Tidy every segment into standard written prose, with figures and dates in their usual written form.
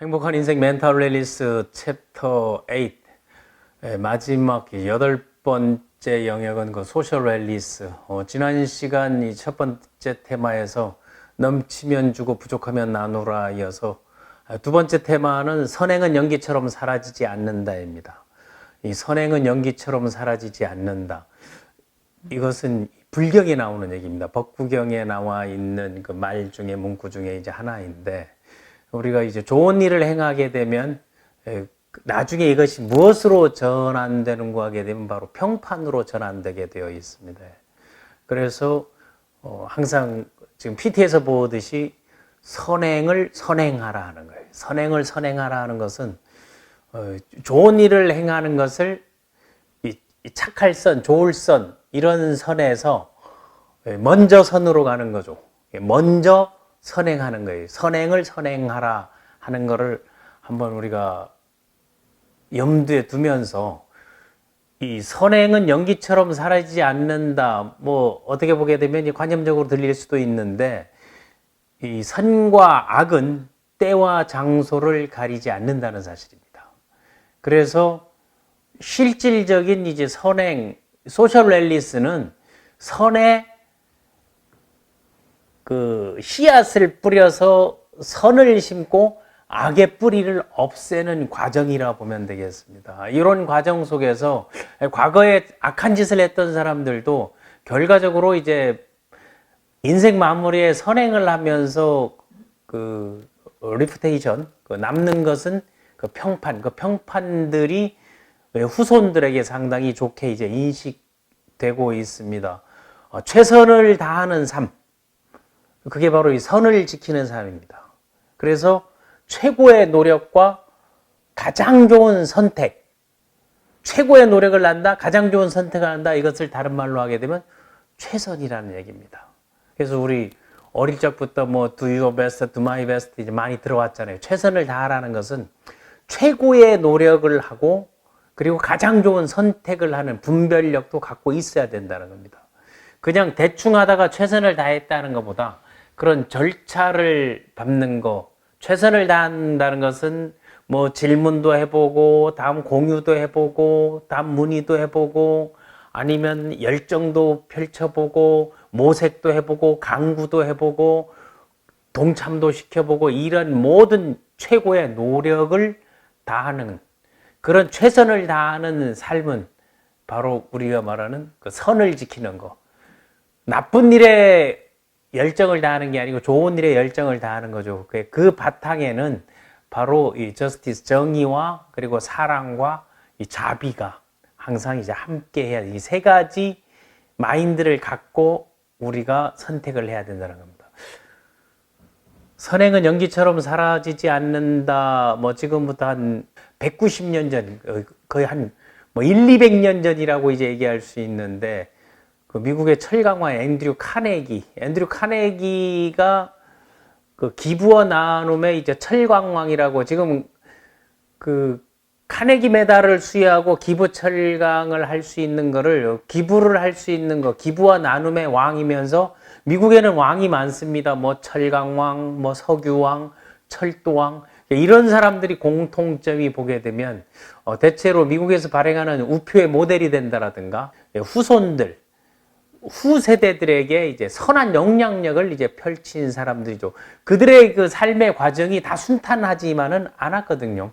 행복한 인생 멘탈 릴리스 챕터 8 마지막 8번째 영역은 그 소셜 릴리스. 지난 시간 이 첫 번째 테마에서 넘치면 주고 부족하면 나누라 이어서 두 번째 테마는 선행은 연기처럼 사라지지 않는다입니다. 이 선행은 연기처럼 사라지지 않는다. 이것은 불경에 나오는 얘기입니다. 법구경에 나와 있는 그 말 중에 문구 중에 이제 하나인데, 우리가 이제 좋은 일을 행하게 되면 나중에 이것이 무엇으로 전환되는가 하게 되면 바로 평판으로 전환되게 되어 있습니다. 그래서 항상 지금 PT에서 보듯이 선행을 선행하라 하는 거예요. 선행을 선행하라 하는 것은 좋은 일을 행하는 것을 이 착할 선, 좋을 선 이런 선에서 먼저 선으로 가는 거죠. 먼저 선행하는 거예요. 선행을 선행하라 하는 거를 한번 우리가 염두에 두면서, 이 선행은 연기처럼 사라지지 않는다. 뭐 어떻게 보게 되면 관념적으로 들릴 수도 있는데, 이 선과 악은 때와 장소를 가리지 않는다는 사실입니다. 그래서 실질적인 이제 선행, 소셜 랠리스는 선의 그 씨앗을 뿌려서 선을 심고 악의 뿌리를 없애는 과정이라 보면 되겠습니다. 이런 과정 속에서 과거에 악한 짓을 했던 사람들도 결과적으로 이제 인생 마무리에 선행을 하면서 그 리퓨테이션, 그 남는 것은 그 평판, 그 평판들이 후손들에게 상당히 좋게 이제 인식되고 있습니다. 최선을 다하는 삶, 그게 바로 이 선을 지키는 삶입니다. 그래서 최고의 노력과 가장 좋은 선택, 최고의 노력을 한다, 가장 좋은 선택을 한다, 이것을 다른 말로 하게 되면 최선이라는 얘기입니다. 그래서 우리 어릴 적부터 뭐 do your best, do my best 이제 많이 들어왔잖아요. 최선을 다하라는 것은 최고의 노력을 하고 그리고 가장 좋은 선택을 하는 분별력도 갖고 있어야 된다는 겁니다. 그냥 대충 하다가 최선을 다했다는 것보다 그런 절차를 밟는 거, 최선을 다한다는 것은 뭐 질문도 해보고, 다음 공유도 해보고, 다음 문의도 해보고, 아니면 열정도 펼쳐보고, 모색도 해보고, 강구도 해보고, 동참도 시켜보고, 이런 모든 최고의 노력을 다하는 그런 최선을 다하는 삶은 바로 우리가 말하는 그 선을 지키는 거. 나쁜 일에 열정을 다하는 게 아니고 좋은 일에 열정을 다하는 거죠. 그 바탕에는 바로 이 저스티스, 정의와 그리고 사랑과 이 자비가 항상 이제 함께 해야 돼. 이 세 가지 마인드를 갖고 우리가 선택을 해야 된다는 겁니다. 선행은 연기처럼 사라지지 않는다. 뭐 지금부터 한 190년 전, 거의 한 뭐 200년 전이라고 이제 얘기할 수 있는데, 그 미국의 철강왕 앤드류 카네기가 그 기부와 나눔의 이제 철강왕이라고, 지금 그 카네기 메달을 수여하고 기부 철강을 할 수 있는 거를, 기부를 할 수 있는 거, 기부와 나눔의 왕이면서 미국에는 왕이 많습니다. 뭐 철강왕, 뭐 석유왕, 철도왕, 이런 사람들이 공통점이 보게 되면 대체로 미국에서 발행하는 우표의 모델이 된다라든가 후손들, 후세대들에게 이제 선한 영향력을 이제 펼친 사람들이죠. 그들의 그 삶의 과정이 다 순탄하지만은 않았거든요.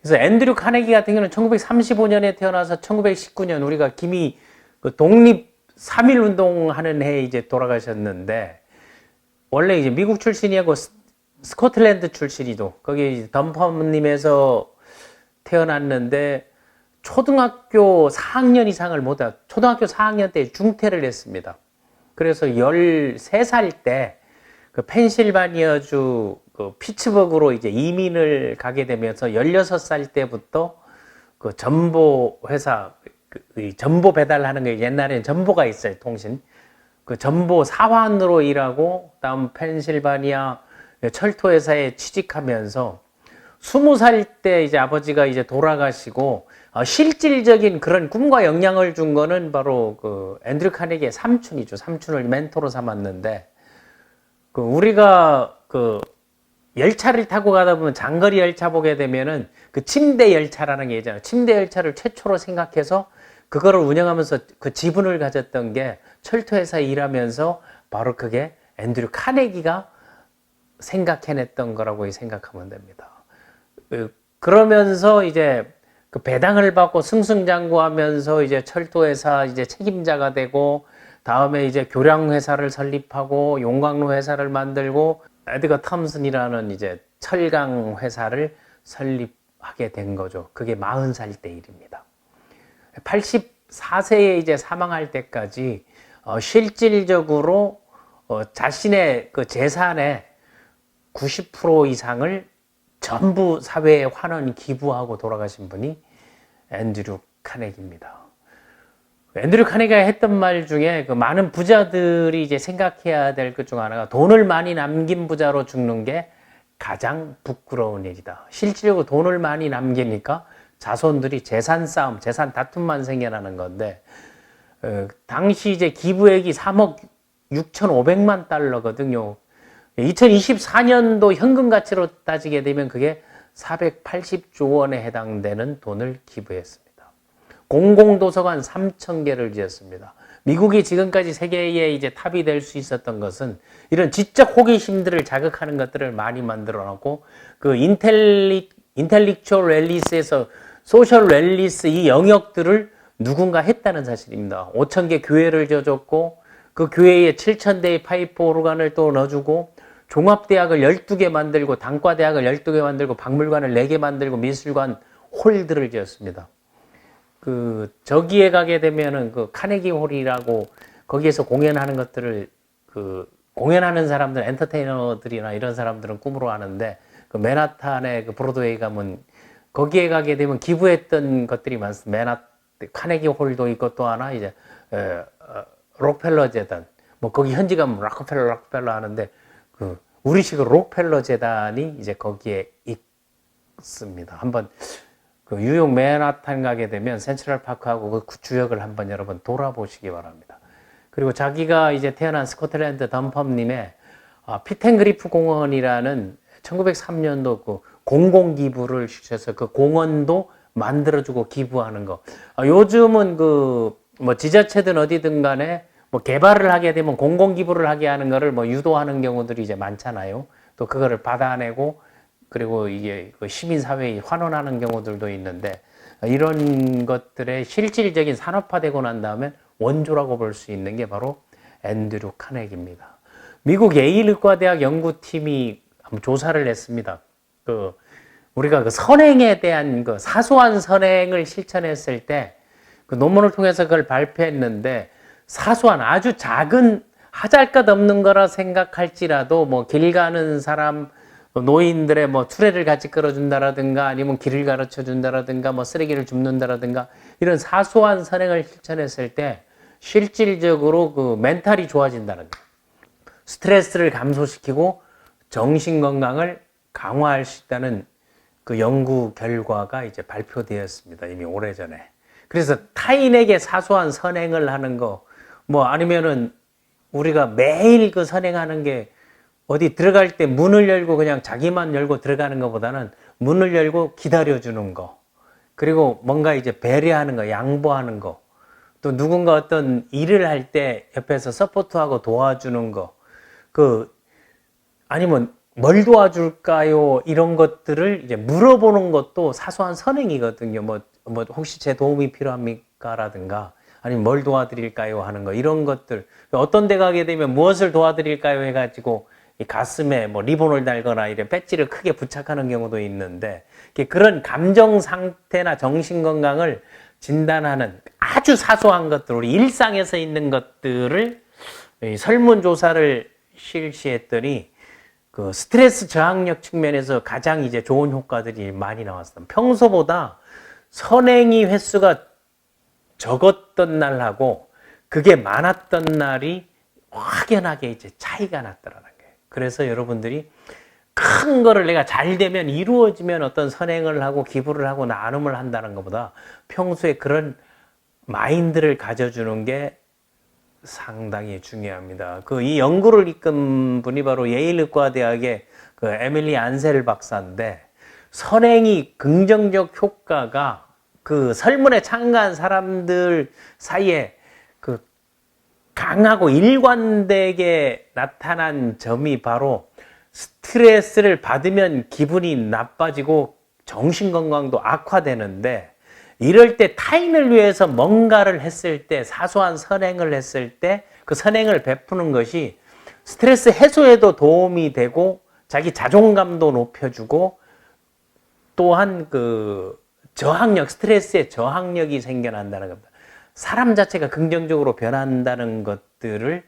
그래서 앤드류 카네기 같은 경우는 1935년에 태어나서 1919년 우리가 김이 그 독립 3.1 운동하는 해에 이제 돌아가셨는데, 원래 이제 미국 출신이고 스코틀랜드 출신이죠. 거기 덤펌님에서 태어났는데 초등학교 4학년 이상을 못하, 초등학교 4학년 때 중퇴를 했습니다. 그래서 13살 때 그 펜실바니아주 그 피츠버그로 이제 이민을 가게 되면서 16살 때부터 그 전보 회사, 그 전보 배달하는 게, 옛날에는 전보가 있어요, 통신. 그 전보 사환으로 일하고, 다음 펜실바니아 철도회사에 취직하면서 20살 때 이제 아버지가 이제 돌아가시고, 실질적인 그런 꿈과 영향을 준 거는 바로 그 앤드류 카네기의 삼촌이죠. 삼촌을 멘토로 삼았는데, 그 우리가 그 열차를 타고 가다 보면 장거리 열차 보게 되면은 그 침대 열차라는 게 있잖아요. 침대 열차를 최초로 생각해서 그거를 운영하면서 그 지분을 가졌던 게 철도회사에 일하면서 바로 그게 앤드류 카네기가 생각해냈던 거라고 생각하면 됩니다. 그러면서 이제 그 배당을 받고 승승장구하면서 이제 철도회사 이제 책임자가 되고 다음에 이제 교량회사를 설립하고 용광로 회사를 만들고 에드거 탐슨이라는 이제 철강 회사를 설립하게 된 거죠. 그게 40살 때 일입니다. 84세에 이제 사망할 때까지 실질적으로 자신의 그 재산의 90% 이상을 전부 사회에 환원 기부하고 돌아가신 분이 앤드류 카네기입니다. 앤드류 카네기가 했던 말 중에 그 많은 부자들이 이제 생각해야 될 것 중 하나가 돈을 많이 남긴 부자로 죽는 게 가장 부끄러운 일이다. 실질적으로 돈을 많이 남기니까 자손들이 재산 싸움, 재산 다툼만 생겨나는 건데 당시 이제 기부액이 3억 6,500만 달러거든요. 2024년도 현금 가치로 따지게 되면 그게 480조 원에 해당되는 돈을 기부했습니다. 공공도서관 3,000개를 지었습니다. 미국이 지금까지 세계의 이제 탑이 될 수 있었던 것은 이런 지적 호기심들을 자극하는 것들을 많이 만들어 놨고 그 인텔렉츄얼 랠리스에서 소셜 랠리스 이 영역들을 누군가 했다는 사실입니다. 5,000개 교회를 지어줬고 그 교회에 7,000대의 파이프 오르간을 또 넣어주고 종합대학을 12개 만들고 단과대학을 12개 만들고 박물관을 4개 만들고 미술관 홀들을 지었습니다. 저기에 가게 되면은 그 카네기 홀이라고 거기에서 공연하는 것들을 공연하는 사람들, 엔터테이너들이나 이런 사람들은 꿈으로 하는데 그 맨하탄의 그 브로드웨이 가면 거기에 가게 되면 기부했던 것들이 많습니다. 카네기 홀도 있고 또 하나 이제 록펠러 재단, 뭐 거기 현지 가면 록펠러 하는데 우리식으로 록펠러 재단이 이제 거기에 있습니다. 한번 그 뉴욕 맨하탄 가게 되면 센트럴 파크하고 그 주역을 한번 여러분 돌아보시기 바랍니다. 그리고 자기가 이제 태어난 스코틀랜드 덤펌님의 피텐그리프 공원이라는 1903년도 그 공공기부를 시켜서 그 공원도 만들어주고 기부하는 거. 요즘은 뭐 지자체든 어디든 간에 뭐 개발을 하게 되면 공공기부를 하게 하는 거를 뭐 유도하는 경우들이 이제 많잖아요. 또 그거를 받아내고 그리고 이게 시민사회에 환원하는 경우들도 있는데 이런 것들의 실질적인 산업화되고 난 다음에 원조라고 볼 수 있는 게 바로 앤드류 카네기입니다. 미국 예일의과대학 연구팀이 한번 조사를 했습니다. 우리가 그 선행에 대한 사소한 선행을 실천했을 때 그 논문을 통해서 그걸 발표했는데 사소한 아주 작은 하잘것 없는 거라 생각할지라도 뭐 길 가는 사람 노인들의 뭐 투레를 같이 끌어준다라든가 아니면 길을 가르쳐 준다라든가 뭐 쓰레기를 줍는다라든가 이런 사소한 선행을 실천했을 때 실질적으로 그 멘탈이 좋아진다는 거예요. 스트레스를 감소시키고 정신 건강을 강화할 수 있다는 그 연구 결과가 이제 발표되었습니다. 이미 오래전에. 그래서 타인에게 사소한 선행을 하는 거, 뭐 아니면은 우리가 매일 그 선행하는 게 어디 들어갈 때 문을 열고 그냥 자기만 열고 들어가는 것보다는 문을 열고 기다려주는 거. 그리고 뭔가 이제 배려하는 거, 양보하는 거. 또 누군가 어떤 일을 할 때 옆에서 서포트하고 도와주는 거. 아니면 뭘 도와줄까요? 이런 것들을 이제 물어보는 것도 사소한 선행이거든요. 뭐 혹시 제 도움이 필요합니까? 라든가 아니면 뭘 도와드릴까요? 하는 거. 이런 것들. 어떤 데 가게 되면 무엇을 도와드릴까요? 해가지고 이 가슴에 뭐 리본을 달거나 이런 배지를 크게 부착하는 경우도 있는데 그런 감정 상태나 정신 건강을 진단하는 아주 사소한 것들, 우리 일상에서 있는 것들을 설문조사를 실시했더니 그 스트레스 저항력 측면에서 가장 이제 좋은 효과들이 많이 나왔습니다. 평소보다 선행이 횟수가 적었던 날하고 그게 많았던 날이 확연하게 이제 차이가 났더라는 거예요. 그래서 여러분들이 큰 거를 내가 잘 되면 이루어지면 어떤 선행을 하고 기부를 하고 나눔을 한다는 것보다 평소에 그런 마인드를 가져주는 게 상당히 중요합니다. 이 연구를 이끈 분이 바로 예일의과대학의 그 에밀리 안셀 박사인데 선행이 긍정적 효과가 그 설문에 참가한 사람들 사이에 그 강하고 일관되게 나타난 점이 바로 스트레스를 받으면 기분이 나빠지고 정신건강도 악화되는데 이럴 때 타인을 위해서 뭔가를 했을 때 사소한 선행을 했을 때 그 선행을 베푸는 것이 스트레스 해소에도 도움이 되고 자기 자존감도 높여주고 또한 그 저항력, 스트레스의 저항력이 생겨난다는 겁니다. 사람 자체가 긍정적으로 변한다는 것들을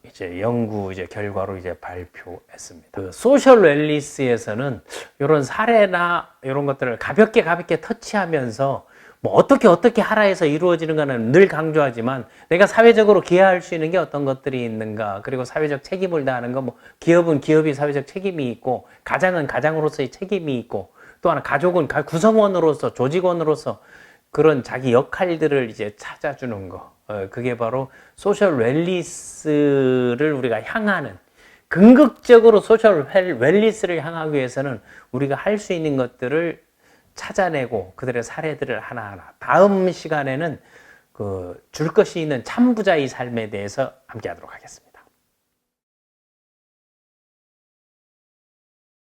이제 연구 결과로 발표했습니다. 그 소셜 웰니스에서는 이런 사례나 이런 것들을 가볍게 터치하면서 뭐 어떻게 하라 해서 이루어지는 거는 늘 강조하지만 내가 사회적으로 기여할 수 있는 게 어떤 것들이 있는가, 그리고 사회적 책임을 다하는 거, 뭐 기업은 기업이 사회적 책임이 있고 가장은 가장으로서의 책임이 있고 또 하나 가족은 구성원으로서 조직원으로서 그런 자기 역할들을 찾아주는 거. 그게 바로 소셜 웰니스를 우리가 향하는, 긍극적으로 소셜 웰니스를 향하기 위해서는 우리가 할 수 있는 것들을 찾아내고 그들의 사례들을 하나하나 다음 시간에는 줄 것이 있는 참부자의 삶에 대해서 함께 하도록 하겠습니다.